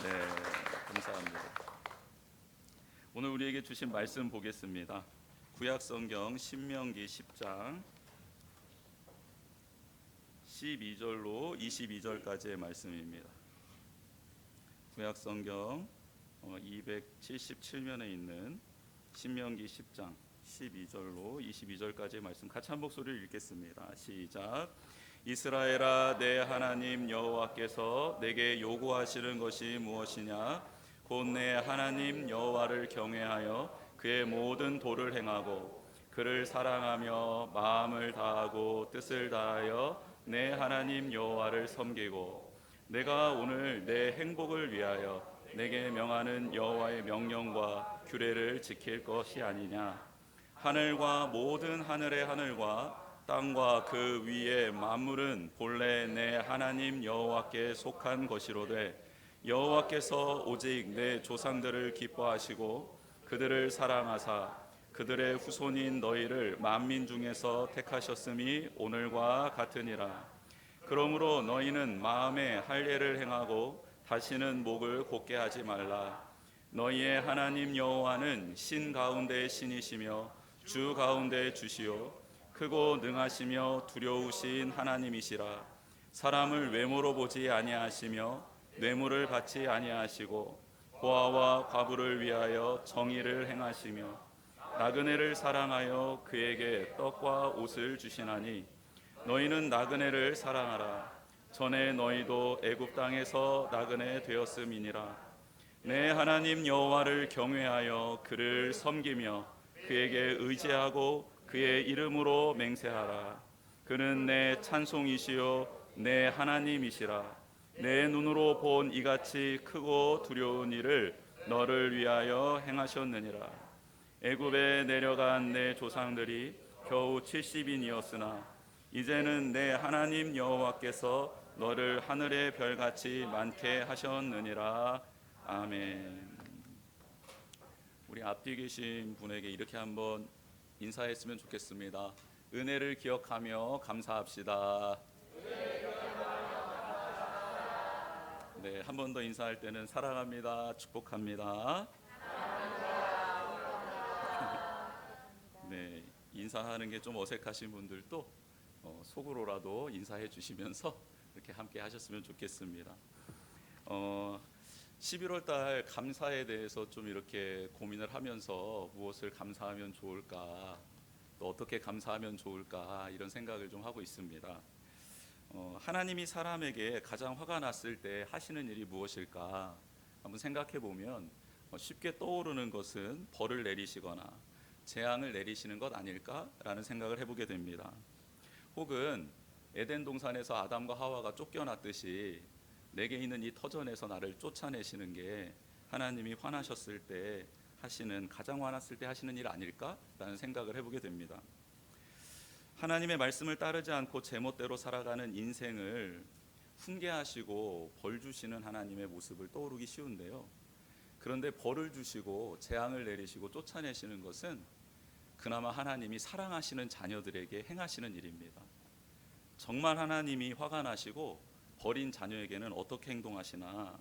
네, 감사합니다. 오늘 우리에게 주신 말씀 보겠습니다. 구약 성경 신명기 10장 12절로 22절까지의 말씀입니다. 구약 성경 277면에 있는 신명기 10장 12절로 22절까지의 말씀 같이 한 목소리를 읽겠습니다. 시작. 이스라엘아, 내 하나님 여호와께서 내게 요구하시는 것이 무엇이냐? 곧 내 하나님 여호와를 경외하여 그의 모든 도를 행하고 그를 사랑하며 마음을 다하고 뜻을 다하여 내 하나님 여호와를 섬기고 내가 오늘 내 행복을 위하여 내게 명하는 여호와의 명령과 규례를 지킬 것이 아니냐? 하늘과 모든 하늘의 하늘과 땅과 그 위의 만물은 본래 내 하나님 여호와께 속한 것이로되 여호와께서 오직 내 조상들을 기뻐하시고 그들을 사랑하사 그들의 후손인 너희를 만민 중에서 택하셨음이 오늘과 같으니라. 그러므로 너희는 마음에 할례를 행하고 다시는 목을 곧게 하지 말라. 너희의 하나님 여호와는 신 가운데 신이시며 주 가운데 주시요 크고 능하시며 두려우신 하나님이시라. 사람을 외모로 보지 아니하시며 뇌물을 받지 아니하시고 고아와 과부를 위하여 정의를 행하시며 나그네를 사랑하여 그에게 떡과 옷을 주시나니 너희는 나그네를 사랑하라. 전에 너희도 애굽 땅에서 나그네 되었음이니라. 내 하나님 여호와를 경외하여 그를 섬기며 그에게 의지하고 그의 이름으로 맹세하라. 그는 내 찬송이시요 내 하나님이시라. 내 눈으로 본 이같이 크고 두려운 일을 너를 위하여 행하셨느니라. 애굽에 내려간 내 조상들이 겨우 70인이었으나 이제는 내 하나님 여호와께서 너를 하늘의 별같이 많게 하셨느니라. 아멘. 우리 앞뒤 계신 분에게 이렇게 한번 인사했으면 좋겠습니다. 은혜를 기억하며 감사합시다. 네, 한 번 더 인사할 때는 사랑합니다, 축복합니다. 네, 인사하는 게 좀 어색하신 분들도 속으로라도 인사해 주시면서 이렇게 함께 하셨으면 좋겠습니다. 11월 달 감사에 대해서 좀 이렇게 고민을 하면서 무엇을 감사하면 좋을까, 또 어떻게 감사하면 좋을까 이런 생각을 좀 하고 있습니다. 하나님이 사람에게 가장 화가 났을 때 하시는 일이 무엇일까 한번 생각해 보면 쉽게 떠오르는 것은 벌을 내리시거나 재앙을 내리시는 것 아닐까라는 생각을 해보게 됩니다. 혹은 에덴 동산에서 아담과 하와가 쫓겨났듯이 내게 있는 이 터전에서 나를 쫓아내시는 게 하나님이 화나셨을 때 하시는, 가장 화났을 때 하시는 일 아닐까라는 생각을 해보게 됩니다. 하나님의 말씀을 따르지 않고 제멋대로 살아가는 인생을 훈계하시고 벌 주시는 하나님의 모습을 떠오르기 쉬운데요. 그런데 벌을 주시고 재앙을 내리시고 쫓아내시는 것은 그나마 하나님이 사랑하시는 자녀들에게 행하시는 일입니다. 정말 하나님이 화가 나시고 버린 자녀에게는 어떻게 행동하시나,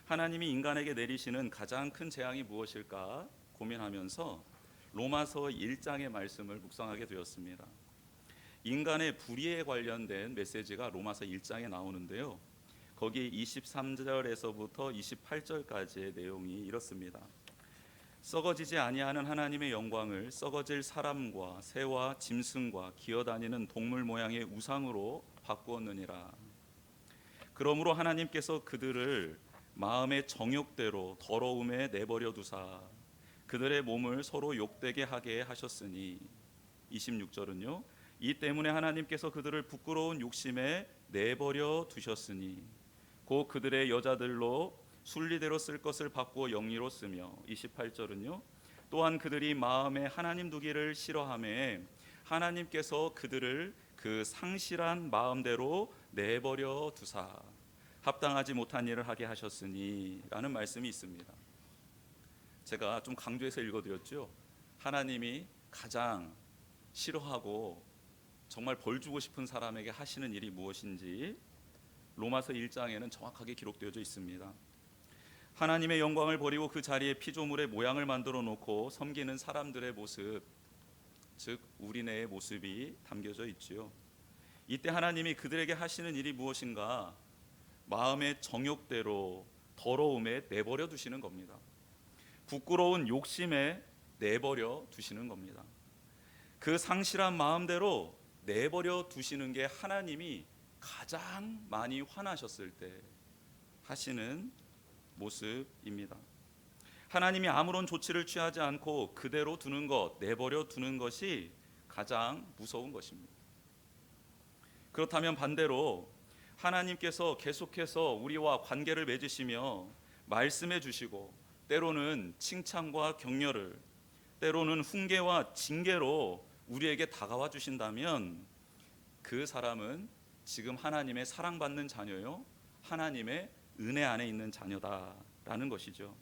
하나님이 인간에게 내리시는 가장 큰 재앙이 무엇일까 고민하면서 로마서 1장의 말씀을 묵상하게 되었습니다. 인간의 불의에 관련된 메시지가 로마서 1장에 나오는데요. 거기 23절에서부터 28절까지의 내용이 이렇습니다. 썩어지지 아니하는 하나님의 영광을 썩어질 사람과 새와 짐승과 기어다니는 동물 모양의 우상으로 바꾸었느니라. 그러므로 하나님께서 그들을 마음의 정욕대로 더러움에 내버려 두사 그들의 몸을 서로 욕되게 하게 하셨으니, 26절은요. 이 때문에 하나님께서 그들을 부끄러운 욕심에 내버려 두셨으니 곧 그들의 여자들로 순리대로 쓸 것을 바꾸어 영리로 쓰며, 28절은요. 또한 그들이 마음에 하나님 두기를 싫어하매 하나님께서 그들을 그 상실한 마음대로 내버려 두사 합당하지 못한 일을 하게 하셨으니 라는 말씀이 있습니다. 제가 좀 강조해서 읽어드렸죠. 하나님이 가장 싫어하고 정말 벌 주고 싶은 사람에게 하시는 일이 무엇인지 로마서 1장에는 정확하게 기록되어져 있습니다. 하나님의 영광을 버리고 그 자리에 피조물의 모양을 만들어 놓고 섬기는 사람들의 모습, 즉 우리네의 모습이 담겨져 있지요. 이때 하나님이 그들에게 하시는 일이 무엇인가? 마음의 정욕대로 더러움에 내버려 두시는 겁니다. 부끄러운 욕심에 내버려 두시는 겁니다. 그 상실한 마음대로 내버려 두시는 게 하나님이 가장 많이 화나셨을 때 하시는 모습입니다. 하나님이 아무런 조치를 취하지 않고 그대로 두는 것, 내버려 두는 것이 가장 무서운 것입니다. 그렇다면 반대로 하나님께서 계속해서 우리와 관계를 맺으시며 말씀해 주시고 때로는 칭찬과 격려를, 때로는 훈계와 징계로 우리에게 다가와 주신다면 그 사람은 지금 하나님의 사랑받는 자녀요, 하나님의 은혜 안에 있는 자녀다라는 것이죠.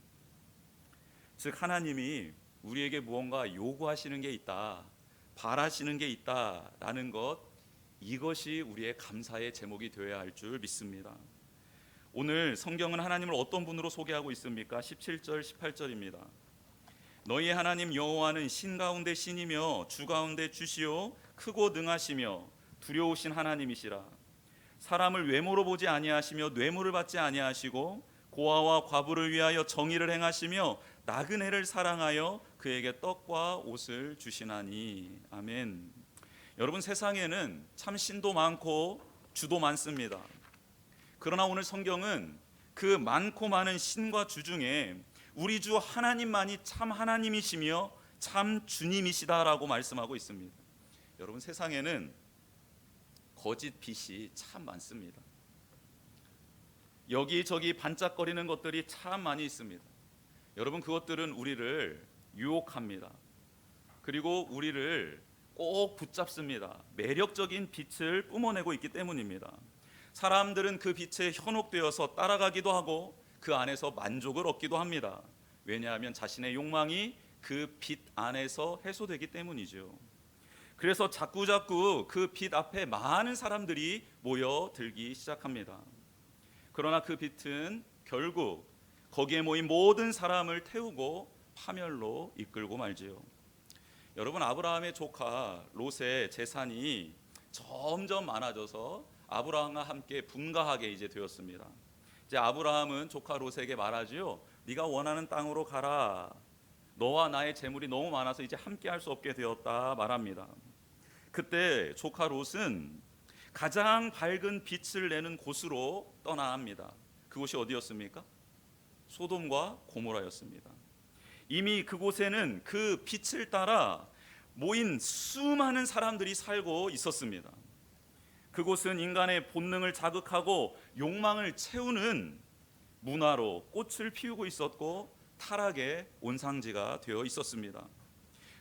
즉 하나님이 우리에게 무언가 요구하시는 게 있다, 바라시는 게 있다라는 것, 이것이 우리의 감사의 제목이 되어야 할 줄 믿습니다. 오늘 성경은 하나님을 어떤 분으로 소개하고 있습니까? 17절 18절입니다. 너희의 하나님 여호와는 신 가운데 신이며 주 가운데 주시오 크고 능하시며 두려우신 하나님이시라. 사람을 외모로 보지 아니하시며 뇌물을 받지 아니하시고 고아와 과부를 위하여 정의를 행하시며 나그네를 사랑하여 그에게 떡과 옷을 주시나니. 아멘. 여러분, 세상에는 참 신도 많고 주도 많습니다. 그러나 오늘 성경은 그 많고 많은 신과 주 중에 우리 주 하나님만이 참 하나님이시며 참 주님이시다라고 말씀하고 있습니다. 여러분, 세상에는 거짓 빛이 참 많습니다. 여기저기 반짝거리는 것들이 참 많이 있습니다. 여러분, 그것들은 우리를 유혹합니다. 그리고 우리를 꼭 붙잡습니다. 매력적인 빛을 뿜어내고 있기 때문입니다. 사람들은 그 빛에 현혹되어서 따라가기도 하고 그 안에서 만족을 얻기도 합니다. 왜냐하면 자신의 욕망이 그 빛 안에서 해소되기 때문이죠. 그래서 자꾸자꾸 그 빛 앞에 많은 사람들이 모여들기 시작합니다. 그러나 그 빛은 결국 거기에 모인 모든 사람을 태우고 파멸로 이끌고 말지요. 여러분, 아브라함의 조카 롯의 재산이 점점 많아져서 아브라함과 함께 분가하게 이제 되었습니다. 이제 아브라함은 조카 롯에게 말하지요. 네가 원하는 땅으로 가라. 너와 나의 재물이 너무 많아서 이제 함께 할 수 없게 되었다 말합니다. 그때 조카 롯은 가장 밝은 빛을 내는 곳으로 떠나합니다. 그곳이 어디였습니까? 소돔과 고모라였습니다. 이미 그곳에는 그 빛을 따라 모인 수많은 사람들이 살고 있었습니다. 그곳은 인간의 본능을 자극하고 욕망을 채우는 문화로 꽃을 피우고 있었고 타락의 온상지가 되어 있었습니다.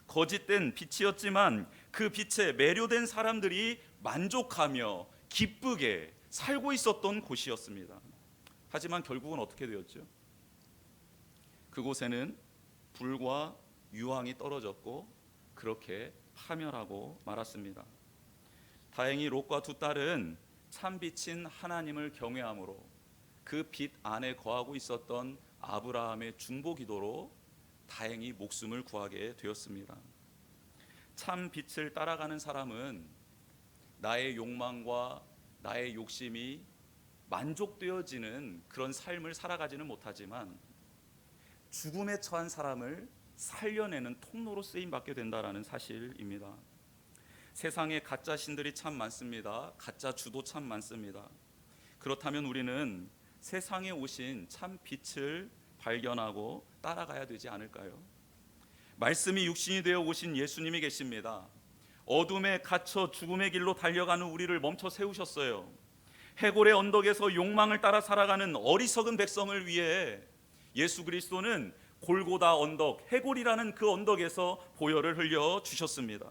거짓된 빛이었지만 그 빛에 매료된 사람들이 만족하며 기쁘게 살고 있었던 곳이었습니다. 하지만 결국은 어떻게 되었죠? 그곳에는 불과 유황이 떨어졌고 그렇게 파멸하고 말았습니다. 다행히 롯과 두 딸은 참빛인 하나님을 경외함으로 그 빛 안에 거하고 있었던 아브라함의 중보 기도로 다행히 목숨을 구하게 되었습니다. 참 빛을 따라가는 사람은 나의 욕망과 나의 욕심이 만족되어지는 그런 삶을 살아가지는 못하지만 죽음에 처한 사람을 살려내는 통로로 쓰임받게 된다는 사실입니다. 세상에 가짜 신들이 참 많습니다. 가짜 주도 참 많습니다. 그렇다면 우리는 세상에 오신 참 빛을 발견하고 따라가야 되지 않을까요? 말씀이 육신이 되어 오신 예수님이 계십니다. 어둠에 갇혀 죽음의 길로 달려가는 우리를 멈춰 세우셨어요. 해골의 언덕에서 욕망을 따라 살아가는 어리석은 백성을 위해 예수 그리스도는 골고다 언덕, 해골이라는 그 언덕에서 보혈을 흘려 주셨습니다.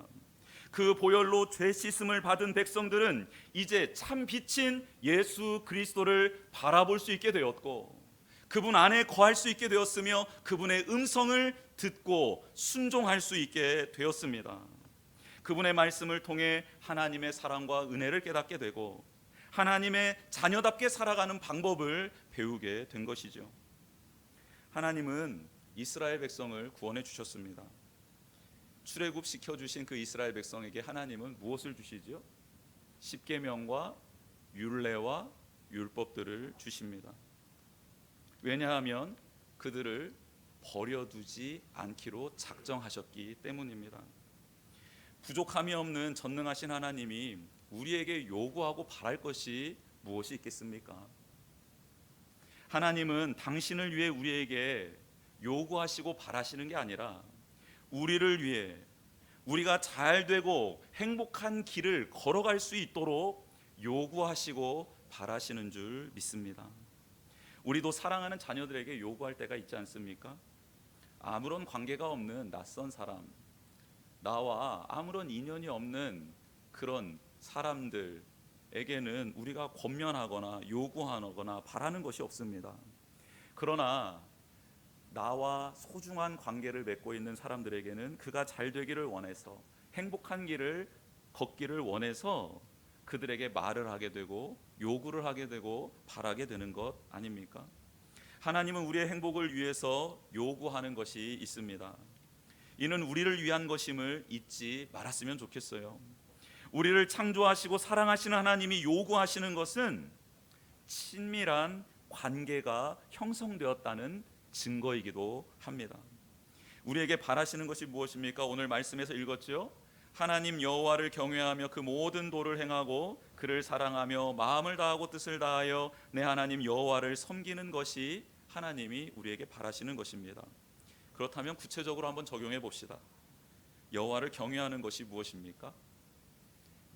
그 보혈로 죄 씻음을 받은 백성들은 이제 참 빛인 예수 그리스도를 바라볼 수 있게 되었고 그분 안에 거할 수 있게 되었으며 그분의 음성을 듣고 순종할 수 있게 되었습니다. 그분의 말씀을 통해 하나님의 사랑과 은혜를 깨닫게 되고 하나님의 자녀답게 살아가는 방법을 배우게 된 것이죠. 하나님은 이스라엘 백성을 구원해 주셨습니다. 출애굽 시켜 주신 그 이스라엘 백성에게 하나님은 무엇을 주시지요? 십계명과 율례와 율법들을 주십니다. 왜냐하면 그들을 버려두지 않기로 작정하셨기 때문입니다. 부족함이 없는 전능하신 하나님이 우리에게 요구하고 바랄 것이 무엇이 있겠습니까? 하나님은 당신을 위해 우리에게 요구하시고 바라시는 게 아니라 우리를 위해 우리가 잘 되고 행복한 길을 걸어갈 수 있도록 요구하시고 바라시는 줄 믿습니다. 우리도 사랑하는 자녀들에게 요구할 때가 있지 않습니까? 아무런 관계가 없는 낯선 사람, 나와 아무런 인연이 없는 그런 사람들에게는 우리가 권면하거나 요구하거나 바라는 것이 없습니다. 그러나 나와 소중한 관계를 맺고 있는 사람들에게는 그가 잘 되기를 원해서, 행복한 길을 걷기를 원해서 그들에게 말을 하게 되고 요구를 하게 되고 바라게 되는 것 아닙니까? 하나님은 우리의 행복을 위해서 요구하는 것이 있습니다. 이는 우리를 위한 것임을 잊지 말았으면 좋겠어요. 우리를 창조하시고 사랑하시는 하나님이 요구하시는 것은 친밀한 관계가 형성되었다는 증거이기도 합니다. 우리에게 바라시는 것이 무엇입니까? 오늘 말씀에서 읽었죠. 하나님 여호와를 경외하며 그 모든 도를 행하고 그를 사랑하며 마음을 다하고 뜻을 다하여 내 하나님 여호와를 섬기는 것이 하나님이 우리에게 바라시는 것입니다. 그렇다면 구체적으로 한번 적용해 봅시다. 여호와를 경외하는 것이 무엇입니까?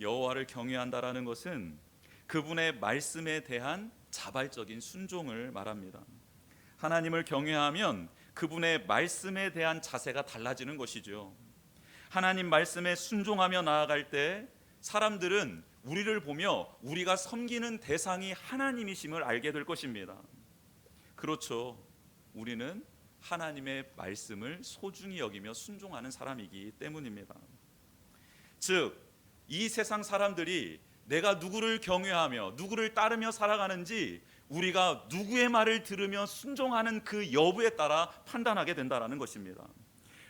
여호와를 경외한다라는 것은 그분의 말씀에 대한 자발적인 순종을 말합니다. 하나님을 경외하면 그분의 말씀에 대한 자세가 달라지는 것이죠. 하나님 말씀에 순종하며 나아갈 때 사람들은 우리를 보며 우리가 섬기는 대상이 하나님이심을 알게 될 것입니다. 그렇죠. 우리는 하나님의 말씀을 소중히 여기며 순종하는 사람이기 때문입니다. 즉, 이 세상 사람들이 내가 누구를 경외하며 누구를 따르며 살아가는지 우리가 누구의 말을 들으며 순종하는 그 여부에 따라 판단하게 된다는 것입니다.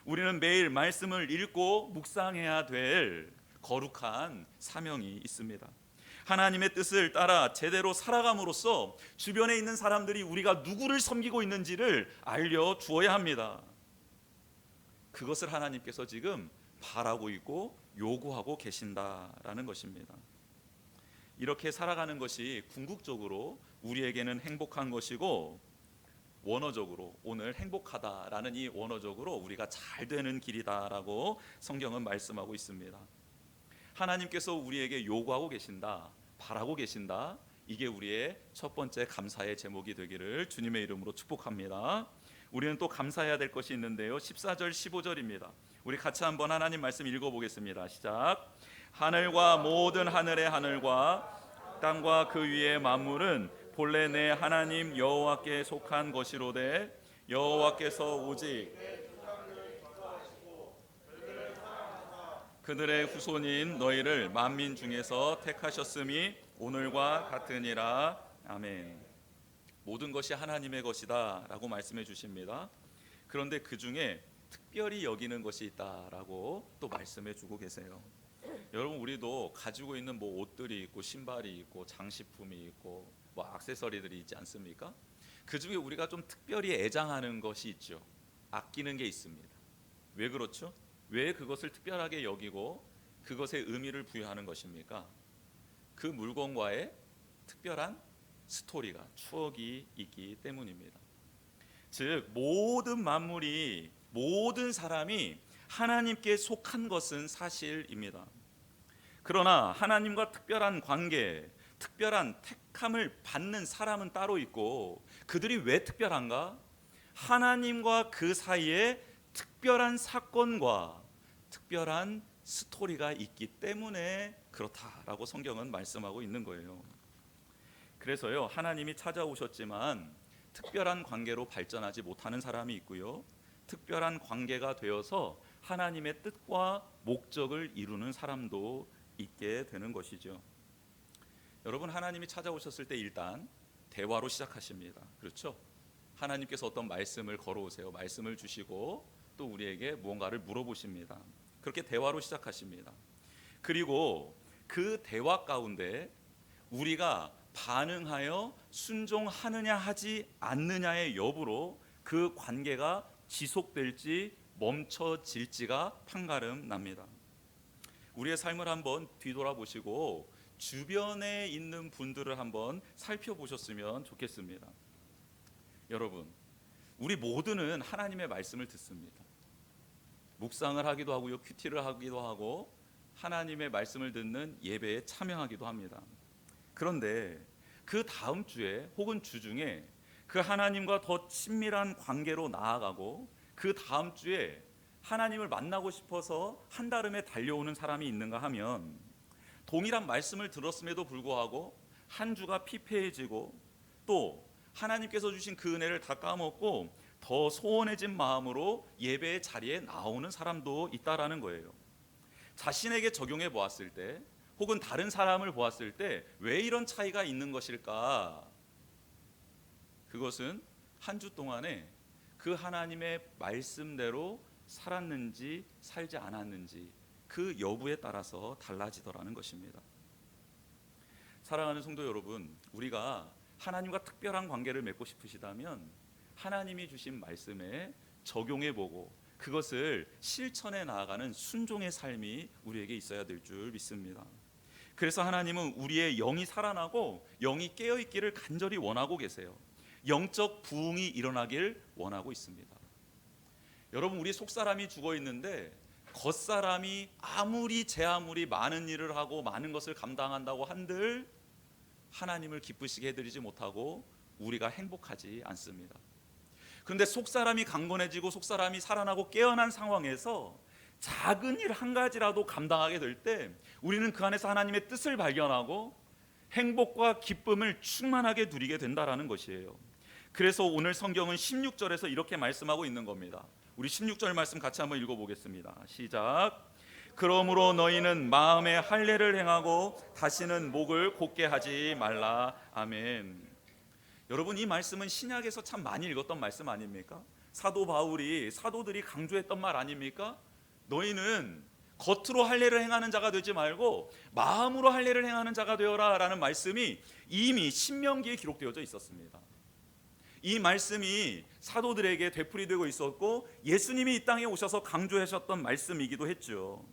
우리는 매일 말씀을 읽고 묵상해야 될 거룩한 사명이 있습니다. 하나님의 뜻을 따라 제대로 살아감으로써 주변에 있는 사람들이 우리가 누구를 섬기고 있는지를 알려주어야 합니다. 그것을 하나님께서 지금 바라고 있고 요구하고 계신다라는 것입니다. 이렇게 살아가는 것이 궁극적으로 우리에게는 행복한 것이고, 원어적으로 오늘 행복하다라는 이 원어적으로 우리가 잘 되는 길이다라고 성경은 말씀하고 있습니다. 하나님께서 우리에게 요구하고 계신다, 바라고 계신다. 이게 우리의 첫 번째 감사의 제목이 되기를 주님의 이름으로 축복합니다. 우리는 또 감사해야 될 것이 있는데요. 14절 15절입니다. 우리 같이 한번 하나님 말씀 읽어보겠습니다. 시작. 하늘과 모든 하늘의 하늘과 땅과 그 위의 만물은 본래 내 하나님 여호와께 속한 것이로되 여호와께서 오직 그들의 후손인 너희를 만민 중에서 택하셨음이 오늘과 같으니라. 아멘. 모든 것이 하나님의 것이다 라고 말씀해 주십니다. 그런데 그 중에 특별히 여기는 것이 있다라고 또 말씀해 주고 계세요. 여러분, 우리도 가지고 있는 뭐 옷들이 있고 신발이 있고 장식품이 있고 뭐 액세서리들이 있지 않습니까? 그 중에 우리가 좀 특별히 애장하는 것이 있죠. 아끼는 게 있습니다. 왜 그렇죠? 왜 그것을 특별하게 여기고 그것에 의미를 부여하는 것입니까? 그 물건과의 특별한 스토리가, 추억이 있기 때문입니다. 즉, 모든 만물이, 모든 사람이 하나님께 속한 것은 사실입니다. 그러나 하나님과 특별한 관계, 특별한 택함을 받는 사람은 따로 있고, 그들이 왜 특별한가? 하나님과 그 사이에 특별한 사건과 특별한 스토리가 있기 때문에 그렇다라고 성경은 말씀하고 있는 거예요. 그래서요, 하나님이 찾아오셨지만 특별한 관계로 발전하지 못하는 사람이 있고요, 특별한 관계가 되어서 하나님의 뜻과 목적을 이루는 사람도 있게 되는 것이죠. 여러분, 하나님이 찾아오셨을 때 일단 대화로 시작하십니다. 그렇죠? 하나님께서 어떤 말씀을 걸어오세요. 말씀을 주시고 또 우리에게 무언가를 물어보십니다. 그렇게 대화로 시작하십니다. 그리고 그 대화 가운데 우리가 반응하여 순종하느냐 하지 않느냐의 여부로 그 관계가 지속될지 멈춰질지가 판가름 납니다. 우리의 삶을 한번 뒤돌아보시고 주변에 있는 분들을 한번 살펴보셨으면 좋겠습니다. 여러분, 우리 모두는 하나님의 말씀을 듣습니다. 묵상을 하기도 하고요, 큐티를 하기도 하고 하나님의 말씀을 듣는 예배에 참여하기도 합니다. 그런데 그 다음 주에 혹은 주 중에 그 하나님과 더 친밀한 관계로 나아가고 그 다음 주에 하나님을 만나고 싶어서 한달음에 달려오는 사람이 있는가 하면 동일한 말씀을 들었음에도 불구하고 한 주가 피폐해지고 또 하나님께서 주신 그 은혜를 다 까먹고 더 소원해진 마음으로 예배의 자리에 나오는 사람도 있다라는 거예요. 자신에게 적용해 보았을 때 혹은 다른 사람을 보았을 때 왜 이런 차이가 있는 것일까? 그것은 한 주 동안에 그 하나님의 말씀대로 살았는지 살지 않았는지 그 여부에 따라서 달라지더라는 것입니다. 사랑하는 성도 여러분, 우리가 하나님과 특별한 관계를 맺고 싶으시다면 하나님이 주신 말씀에 적용해보고 그것을 실천해 나아가는 순종의 삶이 우리에게 있어야 될 줄 믿습니다. 그래서 하나님은 우리의 영이 살아나고 영이 깨어있기를 간절히 원하고 계세요. 영적 부흥이 일어나길 원하고 있습니다. 여러분, 우리 속사람이 죽어 있는데 겉사람이 제 아무리 많은 일을 하고 많은 것을 감당한다고 한들 하나님을 기쁘시게 해드리지 못하고 우리가 행복하지 않습니다. 그런데 속사람이 강건해지고 속사람이 살아나고 깨어난 상황에서 작은 일 한 가지라도 감당하게 될 때 우리는 그 안에서 하나님의 뜻을 발견하고 행복과 기쁨을 충만하게 누리게 된다라는 것이에요. 그래서 오늘 성경은 16절에서 이렇게 말씀하고 있는 겁니다. 우리 16절 말씀 같이 한번 읽어보겠습니다. 시작. 그러므로 너희는 마음에 할례를 행하고 다시는 목을 곧게 하지 말라. 아멘. 여러분, 이 말씀은 신약에서 참 많이 읽었던 말씀 아닙니까? 사도 바울이 사도들이 강조했던 말 아닙니까? 너희는 겉으로 할례를 행하는 자가 되지 말고 마음으로 할례를 행하는 자가 되어라 라는 말씀이 이미 신명기에 기록되어져 있었습니다. 이 말씀이 사도들에게 되풀이되고 있었고 예수님이 이 땅에 오셔서 강조하셨던 말씀이기도 했죠.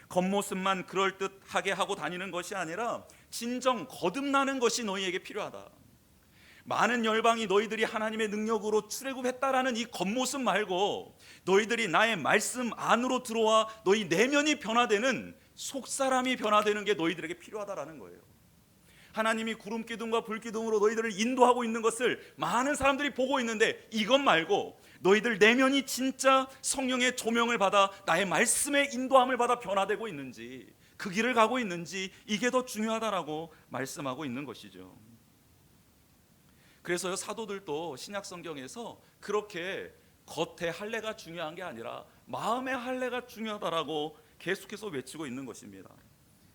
겉모습만 그럴듯하게 하고 다니는 것이 아니라 진정 거듭나는 것이 너희에게 필요하다. 많은 열방이 너희들이 하나님의 능력으로 출애굽했다라는 이 겉모습 말고 너희들이 나의 말씀 안으로 들어와 너희 내면이 변화되는 속사람이 변화되는 게 너희들에게 필요하다라는 거예요. 하나님이 구름 기둥과 불 기둥으로 너희들을 인도하고 있는 것을 많은 사람들이 보고 있는데 이것 말고 너희들 내면이 진짜 성령의 조명을 받아 나의 말씀의 인도함을 받아 변화되고 있는지 그 길을 가고 있는지 이게 더 중요하다라고 말씀하고 있는 것이죠. 그래서요, 사도들도 신약 성경에서 그렇게 겉의 할례가 중요한 게 아니라 마음의 할례가 중요하다라고 계속해서 외치고 있는 것입니다.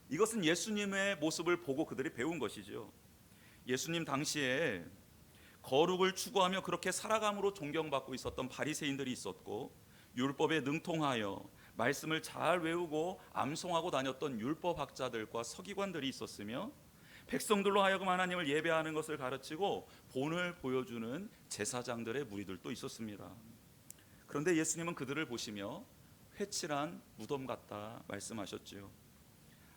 이것은 예수님의 모습을 보고 그들이 배운 것이죠. 예수님 당시에 거룩을 추구하며 그렇게 살아감으로 존경받고 있었던 바리새인들이 있었고 율법에 능통하여 말씀을 잘 외우고 암송하고 다녔던 율법학자들과 서기관들이 있었으며 백성들로 하여금 하나님을 예배하는 것을 가르치고 본을 보여주는 제사장들의 무리들도 있었습니다. 그런데 예수님은 그들을 보시며 회칠한 무덤 같다 말씀하셨죠.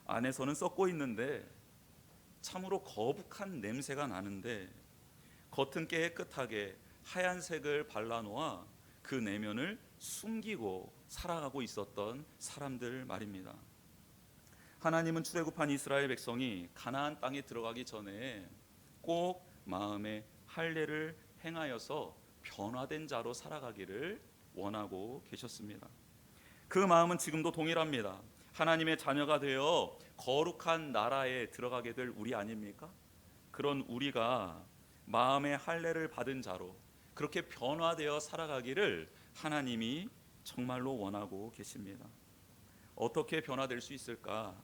안에서는 썩고 있는데 참으로 거북한 냄새가 나는데 겉은 깨끗하게 하얀색을 발라놓아 그 내면을 숨기고 살아가고 있었던 사람들 말입니다. 하나님은 출애굽한 이스라엘 백성이 가나안 땅에 들어가기 전에 꼭 마음에 할례를 행하여서 변화된 자로 살아가기를 원하고 계셨습니다. 그 마음은 지금도 동일합니다. 하나님의 자녀가 되어 거룩한 나라에 들어가게 될 우리 아닙니까? 그런 우리가 마음의 할례를 받은 자로 그렇게 변화되어 살아가기를 하나님이 정말로 원하고 계십니다. 어떻게 변화될 수 있을까?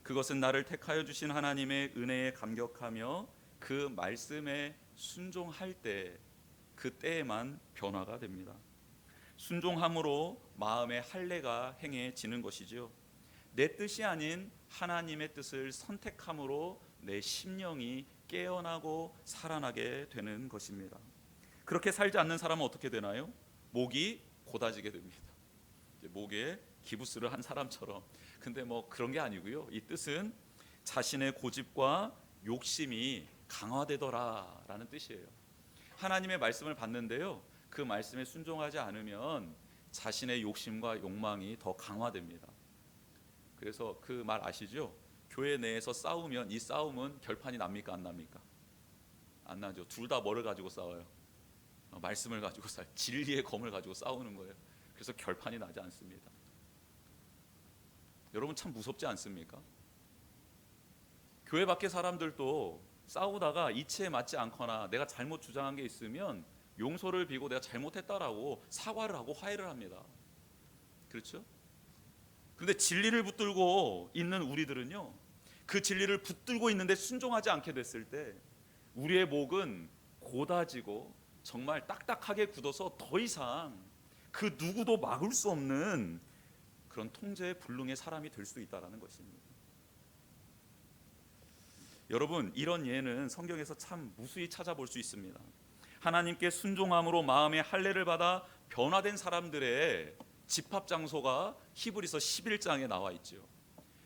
그것은 나를 택하여 주신 하나님의 은혜에 감격하며 그 말씀에 순종할 때 그때에만 변화가 됩니다. 순종함으로 마음의 할례가 행해지는 것이죠. 내 뜻이 아닌 하나님의 뜻을 선택함으로 내 심령이 깨어나고 살아나게 되는 것입니다. 그렇게 살지 않는 사람은 어떻게 되나요? 목이 고다지게 됩니다. 목에 기부스를 한 사람처럼. 근데 뭐 그런 게 아니고요. 이 뜻은 자신의 고집과 욕심이 강화되더라라는 뜻이에요. 하나님의 말씀을 받는데요, 그 말씀에 순종하지 않으면 자신의 욕심과 욕망이 더 강화됩니다. 그래서 그 말 아시죠? 교회 내에서 싸우면 이 싸움은 결판이 납니까 안 납니까? 안 나죠. 둘 다 뭐를 가지고 싸워요? 말씀을 가지고 싸워요. 진리의 검을 가지고 싸우는 거예요. 그래서 결판이 나지 않습니다. 여러분 참 무섭지 않습니까? 교회 밖의 사람들도 싸우다가 이치에 맞지 않거나 내가 잘못 주장한 게 있으면 용서를 비고 내가 잘못했다라고 사과를 하고 화해를 합니다. 그렇죠? 그런데 진리를 붙들고 있는 우리들은요, 그 진리를 붙들고 있는데 순종하지 않게 됐을 때 우리의 목은 고다지고 정말 딱딱하게 굳어서 더 이상 그 누구도 막을 수 없는 그런 통제의 불능의 사람이 될 수 있다는 것입니다. 여러분, 이런 예는 성경에서 참 무수히 찾아볼 수 있습니다. 하나님께 순종함으로 마음의 할례를 받아 변화된 사람들의 집합 장소가 히브리서 11장에 나와 있죠.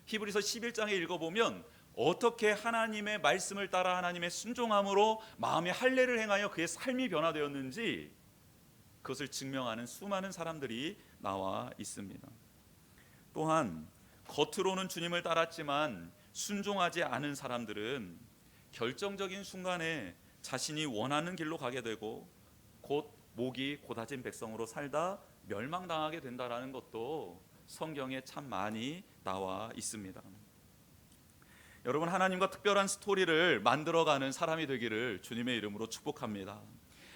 히브리서 11장에 읽어보면 어떻게 하나님의 말씀을 따라 하나님의 순종함으로 마음의 할례를 행하여 그의 삶이 변화되었는지 그것을 증명하는 수많은 사람들이 나와 있습니다. 또한 겉으로는 주님을 따랐지만 순종하지 않은 사람들은 결정적인 순간에 자신이 원하는 길로 가게 되고 곧 목이 고다진 백성으로 살다 멸망당하게 된다라는 것도 성경에 참 많이 나와 있습니다. 여러분, 하나님과 특별한 스토리를 만들어가는 사람이 되기를 주님의 이름으로 축복합니다.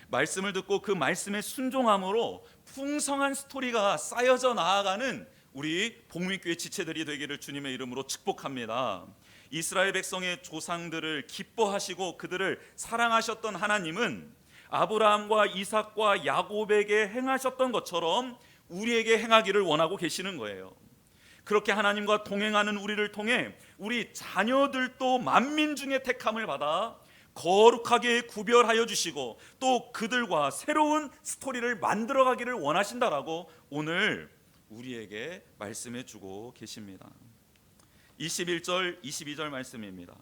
말씀을 듣고 그 말씀에 순종함으로 풍성한 스토리가 쌓여져 나아가는 우리 복민교회 지체들이 되기를 주님의 이름으로 축복합니다. 이스라엘 백성의 조상들을 기뻐하시고 그들을 사랑하셨던 하나님은 아브라함과 이삭과 야곱에게 행하셨던 것처럼 우리에게 행하기를 원하고 계시는 거예요. 그렇게 하나님과 동행하는 우리를 통해 우리 자녀들도 만민 중에 택함을 받아 거룩하게 구별하여 주시고 또 그들과 새로운 스토리를 만들어가기를 원하신다라고 오늘 우리에게 말씀해 주고 계십니다. 21절 22절 말씀입니다.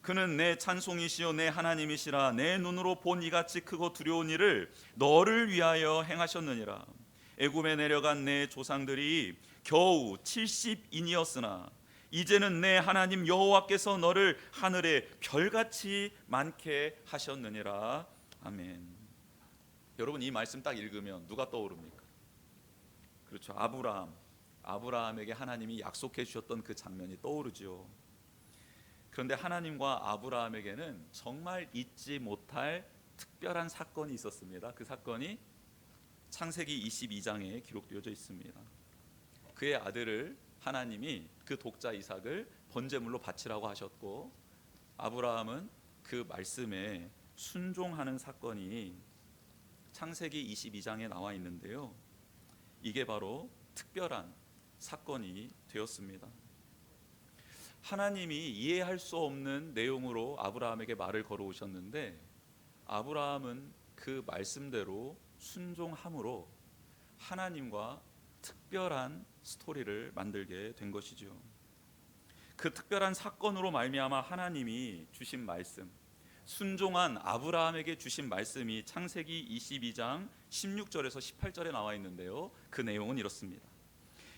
그는 내 찬송이시요 내 하나님이시라. 내 눈으로 본 이같이 크고 두려운 일을 너를 위하여 행하셨느니라. 애굽에 내려간 내 조상들이 겨우 70인이었으나 이제는 내 하나님 여호와께서 너를 하늘에 별같이 많게 하셨느니라. 아멘. 여러분, 이 말씀 딱 읽으면 누가 떠오릅니까? 그렇죠. 아브라함에게 하나님이 약속해 주셨던 그 장면이 떠오르죠. 그런데 하나님과 아브라함에게는 정말 잊지 못할 특별한 사건이 있었습니다. 그 사건이 창세기 22장에 기록되어져 있습니다. 그의 아들을 하나님이 그 독자 이삭을 번제물로 바치라고 하셨고 아브라함은 그 말씀에 순종하는 사건이 창세기 22장에 나와 있는데요. 이게 바로 특별한 사건이 되었습니다. 하나님이 이해할 수 없는 내용으로 아브라함에게 말을 걸어오셨는데 아브라함은 그 말씀대로 순종함으로 하나님과 특별한 스토리를 만들게 된 것이죠. 그 특별한 사건으로 말미암아 하나님이 주신 말씀, 순종한 아브라함에게 주신 말씀이 창세기 22장 16절에서 18절에 나와 있는데요. 그 내용은 이렇습니다.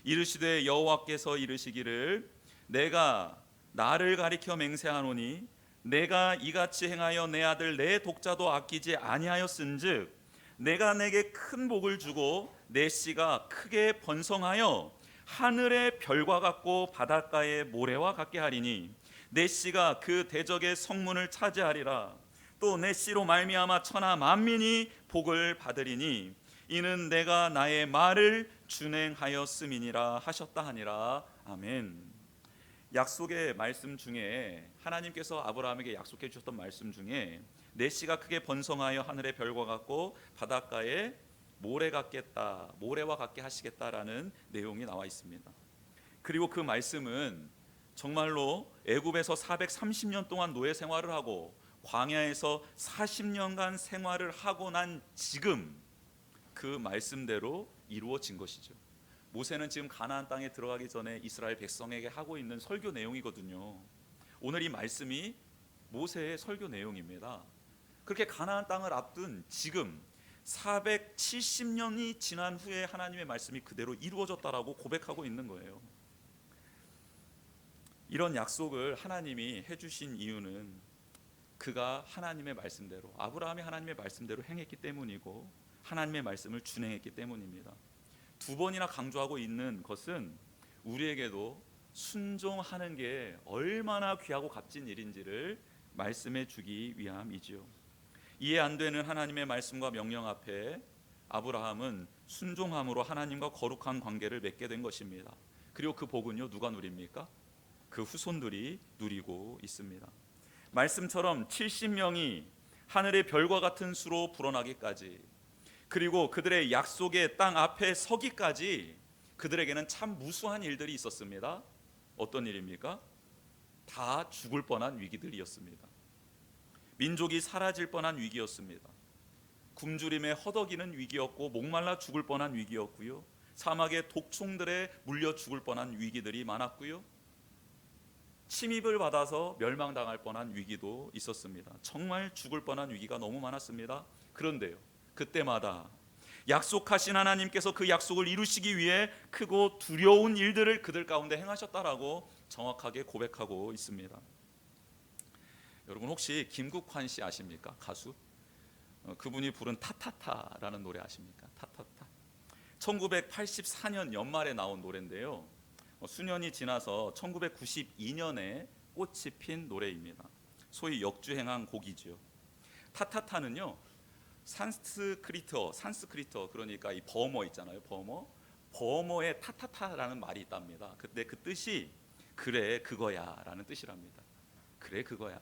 이르시되 여호와께서 이르시기를 내가 나를 가리켜 맹세하노니 내가 이같이 행하여 내 아들 내 독자도 아끼지 아니하였은즉 내가 내게 큰 복을 주고 내 씨가 크게 번성하여 하늘의 별과 같고 바닷가의 모래와 같게 하리니 내 씨가 그 대적의 성문을 차지하리라. 또 내 씨로 말미암아 천하 만민이 복을 받으리니 이는 내가 나의 말을 준행하였음이니라 하셨다 하니라. 아멘. 약속의 말씀 중에 하나님께서 아브라함에게 약속해 주셨던 말씀 중에 내 씨가 크게 번성하여 하늘의 별과 같고 바닷가에 모래 같겠다, 모래와 같게 하시겠다라는 내용이 나와 있습니다. 그리고 그 말씀은 정말로 애굽에서 430년 동안 노예 생활을 하고 광야에서 40년간 생활을 하고 난 지금 그 말씀대로 이루어진 것이죠. 모세는 지금 가나안 땅에 들어가기 전에 이스라엘 백성에게 하고 있는 설교 내용이거든요. 오늘 이 말씀이 모세의 설교 내용입니다. 그렇게 가나안 땅을 앞둔 지금 470년이 지난 후에 하나님의 말씀이 그대로 이루어졌다라고 고백하고 있는 거예요. 이런 약속을 하나님이 해주신 이유는 그가 하나님의 말씀대로, 아브라함이 하나님의 말씀대로 행했기 때문이고 하나님의 말씀을 준행했기 때문입니다. 두 번이나 강조하고 있는 것은 우리에게도 순종하는 게 얼마나 귀하고 값진 일인지를 말씀해 주기 위함이지요. 이해 안 되는 하나님의 말씀과 명령 앞에 아브라함은 순종함으로 하나님과 거룩한 관계를 맺게 된 것입니다. 그리고 그 복은요, 누가 누립니까? 그 후손들이 누리고 있습니다. 말씀처럼 70명이 하늘의 별과 같은 수로 불어나기까지, 그리고 그들의 약속의 땅 앞에 서기까지 그들에게는 참 무수한 일들이 있었습니다. 어떤 일입니까? 다 죽을 뻔한 위기들이었습니다. 민족이 사라질 뻔한 위기였습니다. 굶주림에 허덕이는 위기였고 목말라 죽을 뻔한 위기였고요. 사막의 독총들에 물려 죽을 뻔한 위기들이 많았고요. 침입을 받아서 멸망당할 뻔한 위기도 있었습니다. 정말 죽을 뻔한 위기가 너무 많았습니다. 그런데요, 그때마다 약속하신 하나님께서 그 약속을 이루시기 위해 크고 두려운 일들을 그들 가운데 행하셨다라고 정확하게 고백하고 있습니다. 여러분 혹시 김국환 씨 아십니까? 가수? 그분이 부른 타타타라는 노래 아십니까? 타타타. 1984년 연말에 나온 노래인데요. 수년이 지나서 1992년에 꽃이 핀 노래입니다. 소위 역주행한 곡이죠. 타타타는요, 산스크리터 그러니까 이 버머 있잖아요. 버머의 타타타라는 말이 있답니다. 근데 그 뜻이 그래 그거야라는 뜻이랍니다. 그래 그거야.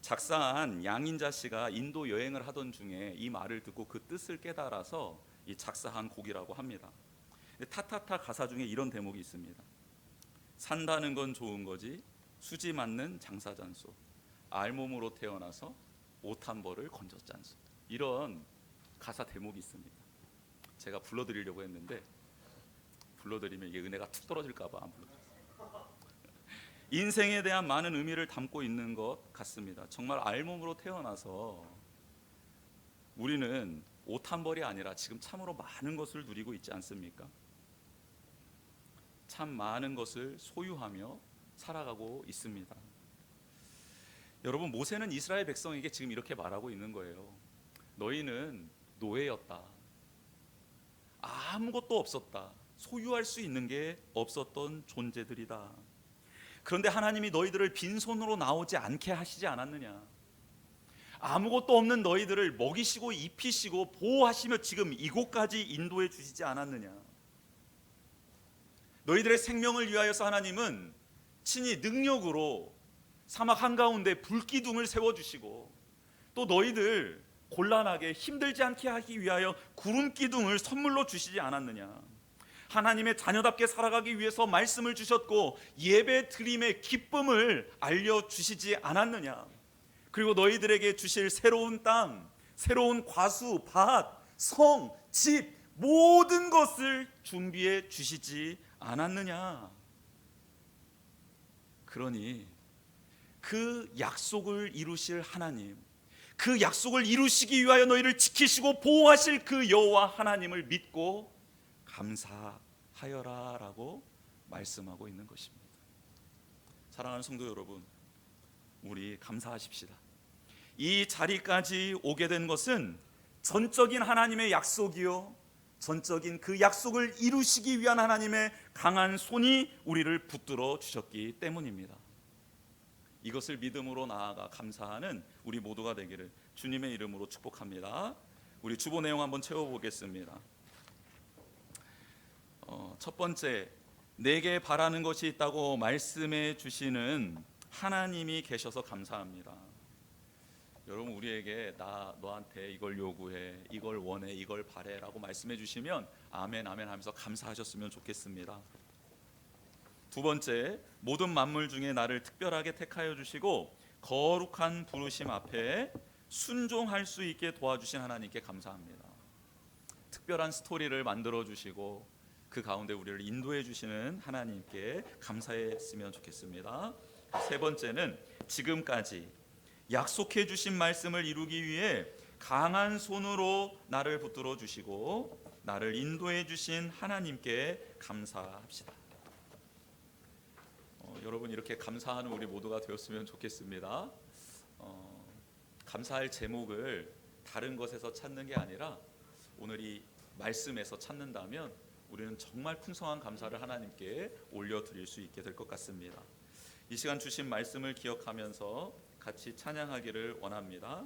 작사한 양인자 씨가 인도 여행을 하던 중에 이 말을 듣고 그 뜻을 깨달아서 이 작사한 곡이라고 합니다. 타타타 가사 중에 이런 대목이 있습니다. 산다는 건 좋은 거지 수지 맞는 장사잔소, 알몸으로 태어나서 옷 한 벌을 건졌잖소. 이런 가사 대목이 있습니다. 제가 불러드리려고 했는데 불러드리면 이게 은혜가 툭 떨어질까 봐 안 불러드렸어요. 인생에 대한 많은 의미를 담고 있는 것 같습니다. 정말 알몸으로 태어나서 우리는 옷 한 벌이 아니라 지금 참으로 많은 것을 누리고 있지 않습니까? 참 많은 것을 소유하며 살아가고 있습니다. 여러분, 모세는 이스라엘 백성에게 지금 이렇게 말하고 있는 거예요. 너희는 노예였다. 아무것도 없었다. 소유할 수 있는 게 없었던 존재들이다. 그런데 하나님이 너희들을 빈손으로 나오지 않게 하시지 않았느냐? 아무것도 없는 너희들을 먹이시고 입히시고 보호하시며 지금 이곳까지 인도해 주시지 않았느냐? 너희들의 생명을 위하여서 하나님은 친히 능력으로 사막 한가운데 불기둥을 세워주시고 또 너희들 곤란하게 힘들지 않게 하기 위하여 구름기둥을 선물로 주시지 않았느냐? 하나님의 자녀답게 살아가기 위해서 말씀을 주셨고 예배 드림의 기쁨을 알려주시지 않았느냐? 그리고 너희들에게 주실 새로운 땅, 새로운 과수, 밭, 성, 집 모든 것을 준비해 주시지 않았느냐? 그러니 그 약속을 이루실 하나님, 그 약속을 이루시기 위하여 너희를 지키시고 보호하실 그 여호와 하나님을 믿고 감사하여라 라고 말씀하고 있는 것입니다. 사랑하는 성도 여러분, 우리 감사하십시다. 이 자리까지 오게 된 것은 전적인 하나님의 약속이요, 전적인 그 약속을 이루시기 위한 하나님의 강한 손이 우리를 붙들어 주셨기 때문입니다. 이것을 믿음으로 나아가 감사하는 우리 모두가 되기를 주님의 이름으로 축복합니다. 우리 주보 내용 한번 채워보겠습니다. 첫 번째, 내게 바라는 것이 있다고 말씀해 주시는 하나님이 계셔서 감사합니다. 여러분 우리에게 나 너한테 이걸 요구해, 이걸 원해, 이걸 바래라고 말씀해 주시면 아멘 아멘 하면서 감사하셨으면 좋겠습니다. 두 번째, 모든 만물 중에 나를 특별하게 택하여 주시고 거룩한 부르심 앞에 순종할 수 있게 도와주신 하나님께 감사합니다. 특별한 스토리를 만들어 주시고 그 가운데 우리를 인도해 주시는 하나님께 감사했으면 좋겠습니다. 세 번째는 지금까지 약속해 주신 말씀을 이루기 위해 강한 손으로 나를 붙들어 주시고 나를 인도해 주신 하나님께 감사합시다. 여러분 이렇게 감사하는 우리 모두가 되었으면 좋겠습니다. 감사할 제목을 다른 것에서 찾는 게 아니라 오늘 이 말씀에서 찾는다면 우리는 정말 풍성한 감사를 하나님께 올려드릴 수 있게 될 것 같습니다. 이 시간 주신 말씀을 기억하면서 같이 찬양하기를 원합니다.